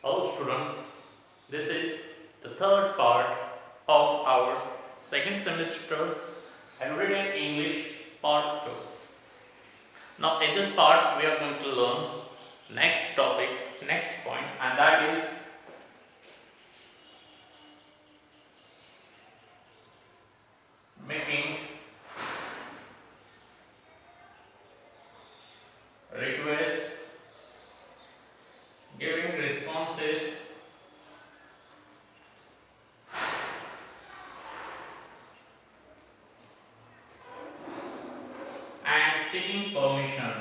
Hello students, this is the third part of our second semester Everyday English Part 2. Now in this part we are going to learn next topic, next point, and that is making requests, giving responses, and seeking permission.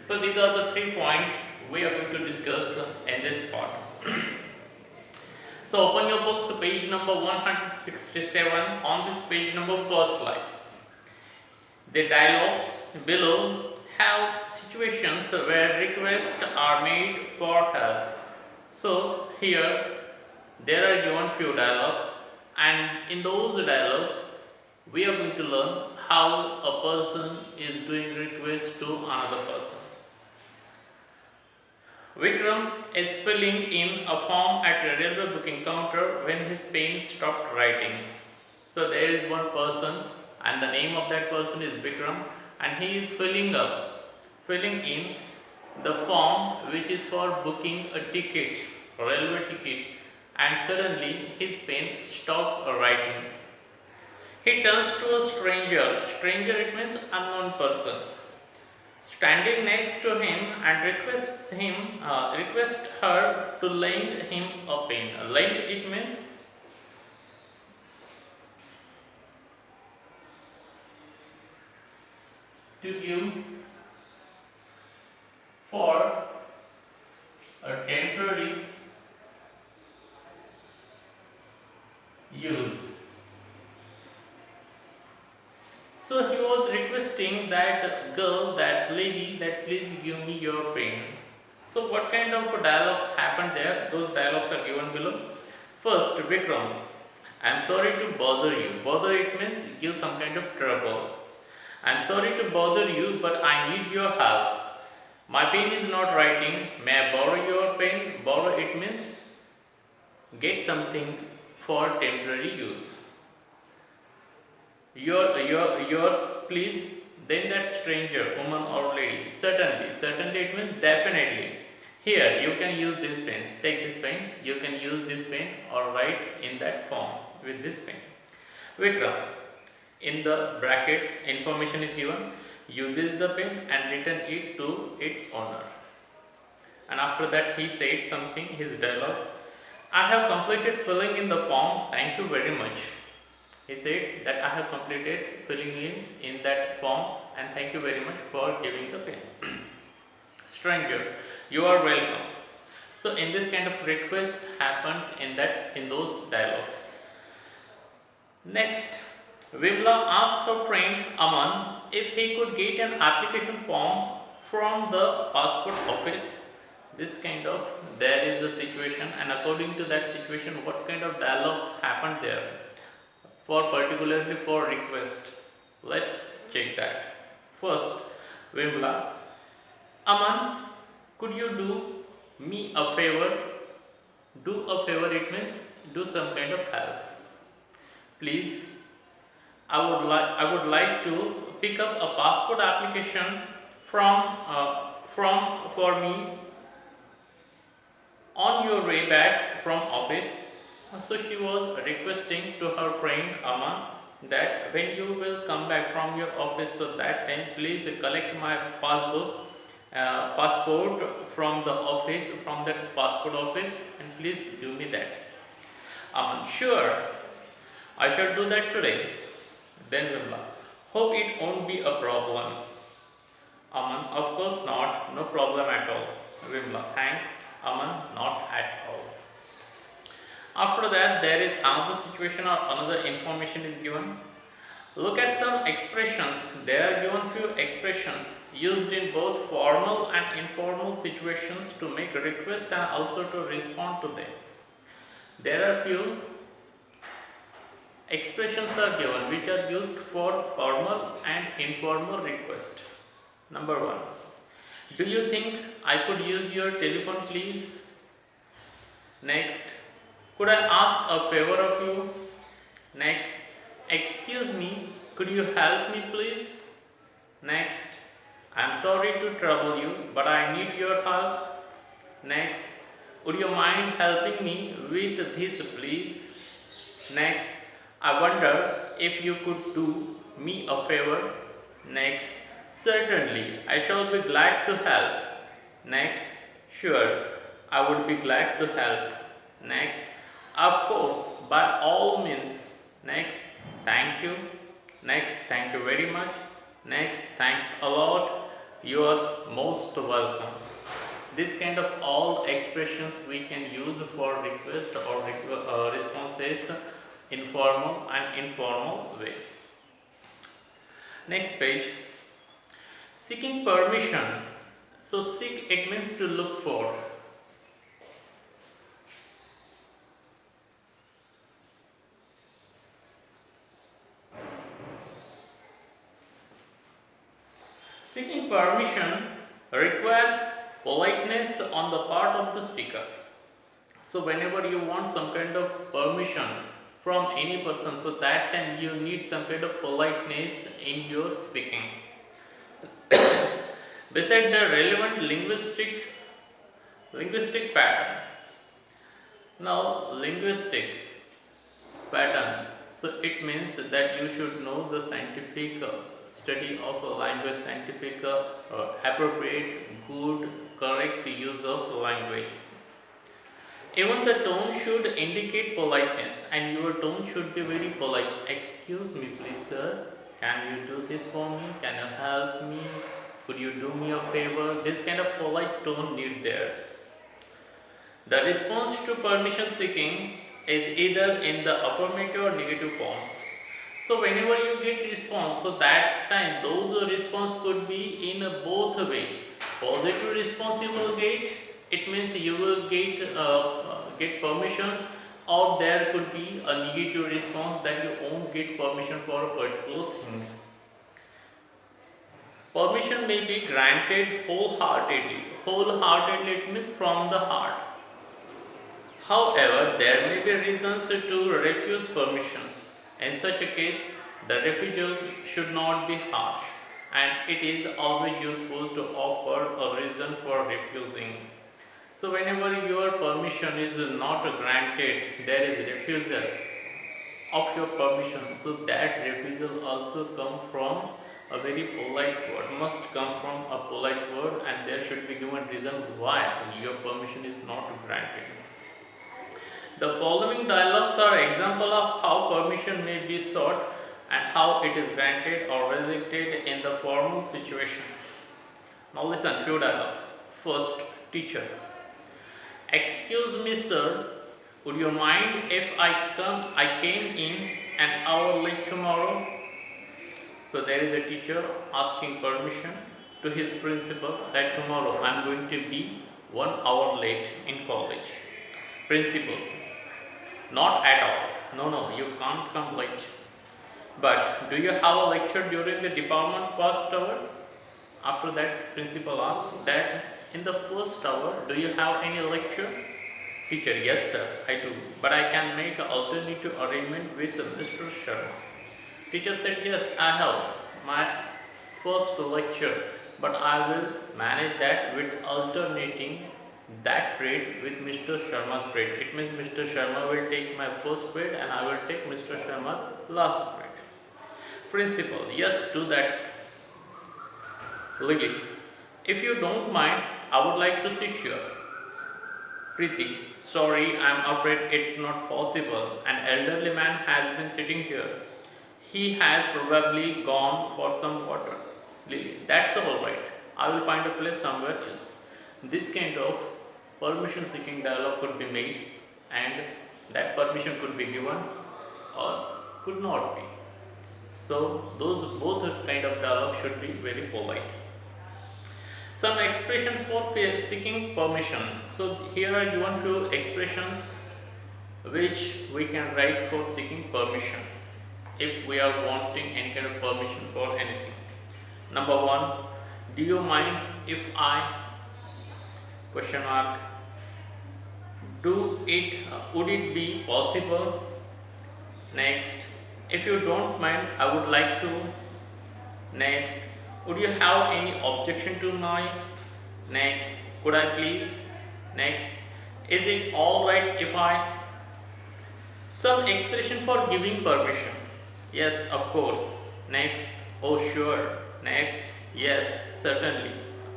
So these are the 3 points we are going to discuss in this part. So open your books, page number 167. On this page number first slide, the dialogues below have situations where requests are made for help. So here there are given few dialogues, and in those dialogues we are going to learn how a person is doing request to another person. Vikram is filling in a form at a railway booking counter when his pen stopped writing. So there is one person, and the name of that person is Vikram, and he is filling in the form which is for booking a ticket, a railway ticket, and suddenly his pen stopped writing. He turns to a stranger. Stranger, it means unknown person, standing next to him, and request her to lend him a pen. Lend, it means to give for a temporary use. So he was requesting that girl, that lady, that please give me your pen. So what kind of dialogues happened there? Those dialogues are given below. First, Vikram, I'm sorry to bother you. Bother, it means give some kind of trouble. I'm sorry to bother you, but I need your help. My pen is not writing. May I borrow your pen? Borrow, it means get something for temporary use. Yours, please. Then that stranger, woman or lady, certainly it means definitely. Here, you can use this pen. Take this pen. You can use this pen or write in that form with this pen. Vikram, in the bracket, information is given. Uses the pen and return it to its owner. And after that, he said something. His dialogue. I have completed filling in the form. Thank you very much. He said that I have completed filling in that form, and thank you very much for giving the pen. Stranger, you are welcome. So in this kind of request happened in those dialogues. Next, Vimla asked her friend Aman if he could get an application form from the passport office. This kind of, there is the situation, and according to that situation, what kind of dialogues happened there? For particularly for request, let's check that. First, Vimla, Aman, could you do me a favor? Do a favor, it means do some kind of help. Please, I would like to pick up a passport application from for me on your way back from office. So she was requesting to her friend Aman that when you will come back from your office, so that time please collect my passport from the office, from that passport office, and please give me that. Aman, sure, I shall do that today. Then Vimla, hope it won't be a problem. Aman, of course not, no problem at all. Vimla, thanks. Aman, not at all. After that, there is another situation or another information is given. Look at some expressions. There are given few expressions used in both formal and informal situations to make a request and also to respond to them. There are few expressions are given which are used for formal and informal request. Number 1. Do you think I could use your telephone please? Next. Could I ask a favor of you? Next. Excuse me, could you help me please? Next. I'm sorry to trouble you, but I need your help. Next. Would you mind helping me with this please? Next. I wonder if you could do me a favor. Next. Certainly, I shall be glad to help. Next. Sure, I would be glad to help. Next. Of course, by all means. Next. Thank you. Next. Thank you very much. Next. Thanks a lot. You are most welcome. This kind of all expressions we can use for request or responses in formal and informal way. Next page. Seeking permission. So seek, it means to look for. Seeking permission requires politeness on the part of the speaker. So whenever you want some kind of permission from any person, so that time you need some kind of politeness in your speaking. Beside the relevant linguistic pattern. Now linguistic pattern. So it means that you should know the scientific study of a language, scientific appropriate, good, correct use of language. Even the tone should indicate politeness, and your tone should be very polite. Excuse me, please, sir. Can you do this for me? Can you help me? Could you do me a favor? This kind of polite tone need there. The response to permission seeking is either in the affirmative or negative form. So whenever you get response, so that time those response could be in both way. Positive response you will get, it means you will get permission, or there could be a negative response that you won't get permission for a particular thing. Permission may be granted wholeheartedly. Wholeheartedly it means from the heart. However, there may be reasons to refuse permissions. In such a case, the refusal should not be harsh, and it is always useful to offer a reason for refusing. So whenever your permission is not granted, there is refusal of your permission. So that refusal also come from a very polite word, must come from a polite word, and there should be given reason why your permission is not granted. The following dialogues are example of how permission may be sought and how it is granted or rejected in the formal situation. Now listen, few dialogues. First, teacher. Excuse me, sir. Would you mind if I came in an hour late tomorrow? So there is a teacher asking permission to his principal that tomorrow I am going to be 1 hour late in college. Principal. Not at all. No, you can't come late. But do you have a lecture during the department first hour? After that, principal asked that in the first hour, do you have any lecture? Teacher, yes sir, I do. But I can make an alternative arrangement with Mr. Sharma. Teacher said, yes, I have my first lecture, but I will manage that with alternating that grade with Mr. Sharma's grade. It means Mr. Sharma will take my first grade and I will take Mr. Sharma's last grade. Principal, yes, do that. Lily, if you don't mind, I would like to sit here. Preeti, sorry, I am afraid it's not possible. An elderly man has been sitting here. He has probably gone for some water. Lily, that's alright. I will find a place somewhere else. This kind of permission seeking dialogue could be made, and that permission could be given or could not be. So those both kind of dialogue should be very polite. Some expression for seeking permission. So here are given few expressions which we can write for seeking permission if we are wanting any kind of permission for anything. Number one, do you mind if I question mark do it would it be possible? Next, if you don't mind, I would like to. Next, would you have any objection to my? Next, could I please? Next, is it all right if I? Some expression for giving permission. Yes, of course. Next, oh sure. Next, yes, certainly.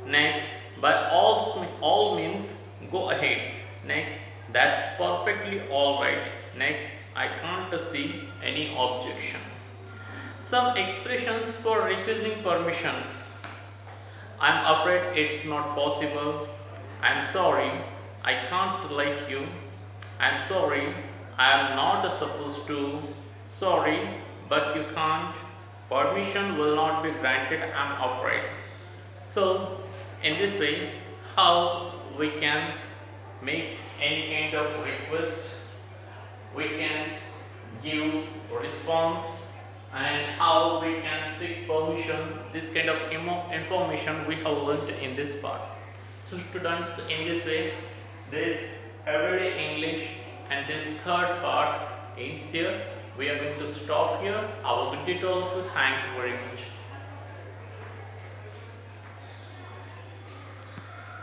Next, by all means, go ahead. Next, that's perfectly all right. Next, I can't see any objection. Some expressions for refusing permissions. I'm afraid it's not possible. I'm sorry, I can't let you. I'm sorry, I am not supposed to. Sorry, but you can't. Permission will not be granted, I'm afraid. So, in this way, how we can make any kind of request, we can give response, and how we can seek permission. This kind of information we have learned in this part. So students, in this way, this everyday English and this third part ends here. We are going to stop here. I will bid you all of you. Thank you very much.